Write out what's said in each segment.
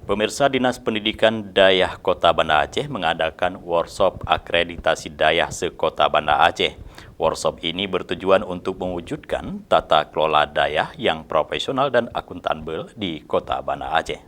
Pemirsa, Dinas Pendidikan Dayah Kota Banda Aceh mengadakan workshop akreditasi Dayah se-Kota Banda Aceh. Workshop ini bertujuan untuk mewujudkan tata kelola Dayah yang profesional dan akuntabel di Kota Banda Aceh.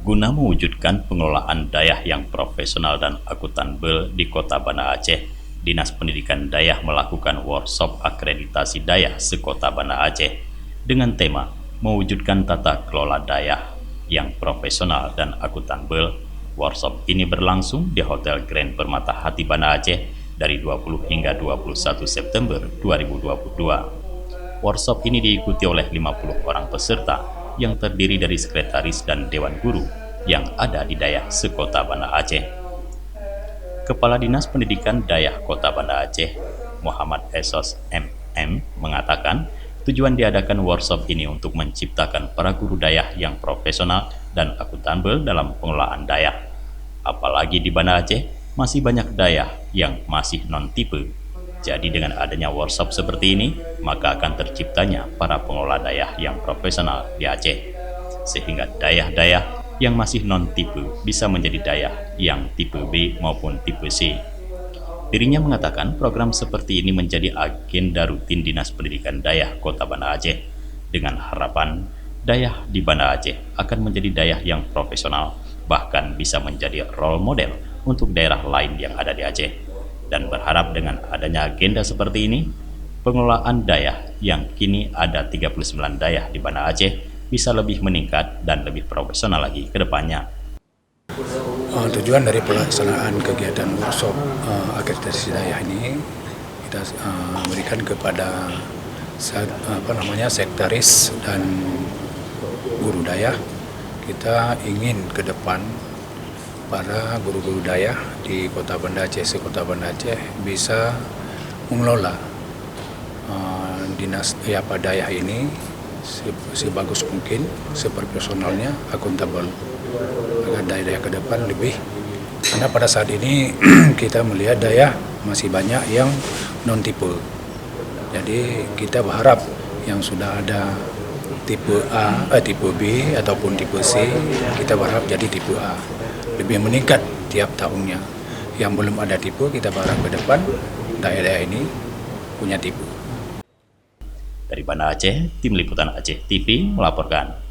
Guna mewujudkan pengelolaan Dayah yang profesional dan akuntabel di Kota Banda Aceh, Dinas Pendidikan Dayah melakukan workshop akreditasi Dayah se-Kota Banda Aceh dengan tema mewujudkan tata kelola Dayah yang profesional dan akuntabel. Workshop ini berlangsung di Hotel Grand Permata Hati Banda Aceh dari 20 hingga 21 September 2022. Workshop ini diikuti oleh 50 orang peserta yang terdiri dari sekretaris dan dewan guru yang ada di Dayah se-Kota Banda Aceh. Kepala Dinas Pendidikan Dayah Kota Banda Aceh, Muhammad Esos MM, mengatakan tujuan diadakan workshop ini untuk menciptakan para guru Dayah yang profesional dan akuntabel dalam pengelolaan Dayah. Apalagi di Banda Aceh, masih banyak Dayah yang masih non-tipe. Jadi dengan adanya workshop seperti ini, maka akan terciptanya para pengelola Dayah yang profesional di Aceh. Sehingga Dayah-Dayah yang masih non-tipe bisa menjadi Dayah yang tipe B maupun tipe C. Dirinya mengatakan program seperti ini menjadi agenda rutin Dinas Pendidikan Dayah Kota Banda Aceh dengan harapan Dayah di Banda Aceh akan menjadi Dayah yang profesional, bahkan bisa menjadi role model untuk daerah lain yang ada di Aceh. Dan berharap dengan adanya agenda seperti ini, pengelolaan Dayah yang kini ada 39 Dayah di Banda Aceh bisa lebih meningkat dan lebih profesional lagi ke depannya. Tujuan dari pelaksanaan kegiatan workshop akreditasi Dayah ini kita berikan kepada sekretaris dan guru Dayah. Kita ingin ke depan para guru-guru Dayah di Kota Banda Aceh, se-Kota Banda Aceh bisa mengelola dinas Dayah ini sebagus mungkin, seprofesionalnya, akuntabel agar Dayah ke depan lebih. Karena pada saat ini kita melihat Dayah masih banyak yang non-tipe. Jadi kita berharap yang sudah ada tipe A, tipe B ataupun tipe C, kita berharap jadi tipe A. Lebih meningkat tiap tahunnya. Yang belum ada tipe, kita berharap ke depan Dayah-Dayah ini punya tipe. Dari Banda Aceh, Tim Liputan Aceh TV melaporkan.